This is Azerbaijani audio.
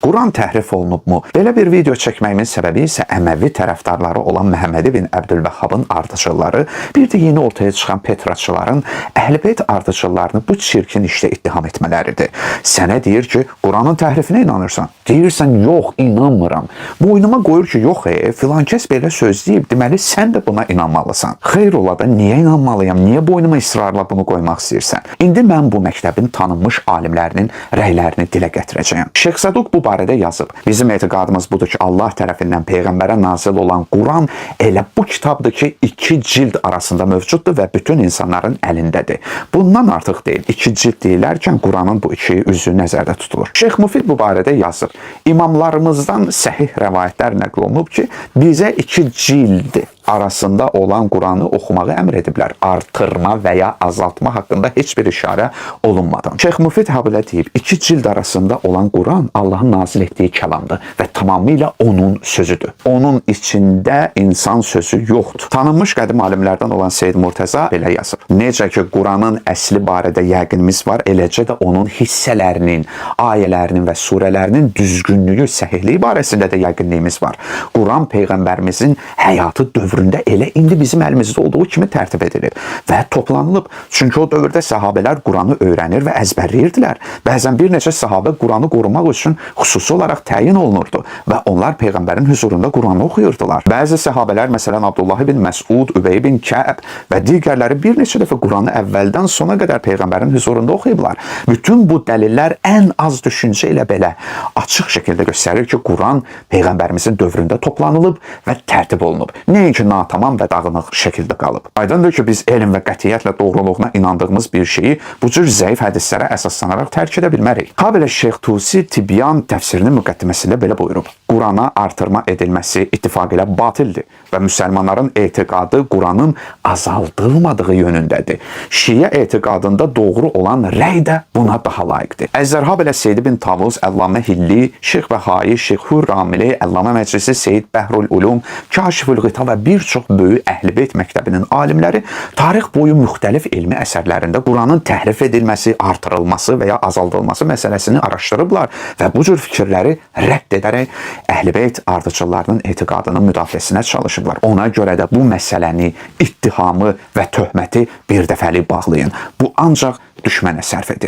Quran təhrif olunubmu? Belə bir video çəkməyimin səbəbi isə Əməvi tərəfdarları olan Məhəmməd ibn Əbdülvəhhabın ardıcılları, bir də yeni ortaya çıxan Petraçıların Əhl-Beyt ardıcıllarını bu çirkin işlə ittiham etmələridir. Sənə deyir ki, Quranın təhrifinə inanırsan. Deyirsən, yox, inanmıram. Boynuma qoyur ki, yox, filan kəs belə söz deyib, deməli sən də buna inanmalısan. Xeyr ola da niyə inanmalıyam, niyə boynuma israrla bunu qoymaq istəyirsən? İndi mən bu məktəbin tanınmış alimlərinin rəylərini dilə gətirəcəyəm. Şeyx Saduq bu barədə yazıb. Bizim etiqadımız budur ki, Allah tərəfindən Peyğəmbərə nazil olan Quran elə bu kitabdır ki, 2 cild arasında mövcuddur və bütün insanların əlindədir. Bundan artıq deyil. 2 cild deyilərkən Quranın bu 2 üzü nəzərdə tutulur. Şeyx Mufid bu barədə yazıb. İmamlarımızdan səhih rəvayətlər nəql olunub ki, bizə 2 cild arasında olan Quranı oxumağı əmr ediblər. Artırma və ya azaltma haqqında heç bir işarə olunmadan. Şeyx Mufid habilə deyib, 2 cild arasında olan Quran Allahın nazil etdiyi kəlamdır və tamamilə onun sözüdür. Onun içində insan sözü yoxdur. Tanınmış qədim alimlərdən olan Seyyid Murtəza belə yazıb. Necə ki, Quranın əsli barədə yəqinimiz var, eləcə də onun hissələrinin, ayələrinin və surələrinin düzgünlüyü, səhihliyi barəsində də yəqinliyimiz var. Quran Peyğəmbərimizin həyatı dövründə elə indi bizim əlimizdə olduğu kimi tərtib edilir və toplanılıb. Çünki o dövrdə səhabələr Quranı öyrənir və əzbərləyirdilər. Bəzən bir neçə səhabə Quranı qorumaq üçün xüsusi olaraq təyin olunurdu və onlar Peyğəmbərin huzurunda Quranı oxuyurdular. Bəzi səhabələr, məsələn Abdullah ibn Məsud, Übey ibn Kəb və digərləri bir neçə dəfə Quranı əvvəldən sona qədər Peyğəmbərin huzurunda oxuyublar. Bütün bu dəlillər ən az düşüncə ilə belə açıq şəkildə göstərir ki, Quran Peyğəmbərimizin dövründə toplanılıb və tərtib olunub. Nəinki natamam və dağınıq şəkildə qalıb. Aydındır ki, biz elm və qətiyyətlə doğruluğuna inandığımız bir şeyi bu cür zəif hədislərə əsaslanaraq tərk edə bilmərik. Habelə Şeyx Tusi Tibyan təfsirinin müqəddiməsində belə buyurub. Qurana artırma edilməsi ittifaq ilə batildir və müsəlmanların etiqadı Quranın azaldılmadığı yönündədir. Şiə etiqadında doğru olan rəy də buna daha layiqdir. Əzzərha belə Seyyid ibn Tavus, Əllamə Hilli, Şeyx Bəhayi, Şeyx Hürramili, Əllamə Məclisi, Seyyid Bəhrul Ulum, Kaşifül Qita və bir çox böyük Əhl-Beyt məktəbinin alimləri tarix boyu müxtəlif elmi əsərlərində Quranın təhrif edilməsi, artırılması və ya azaldılması məsələsini araşdırıblar və bu cür fikirləri rədd edərək Əhl-Beyt ardıcıllarının etiqadının müdafiəsinə çalışıblar. Ona görə də bu məsələni, ittihamı və töhməti bir dəfəlik bağlayın. Bu ancaq düşmənə sərf edir.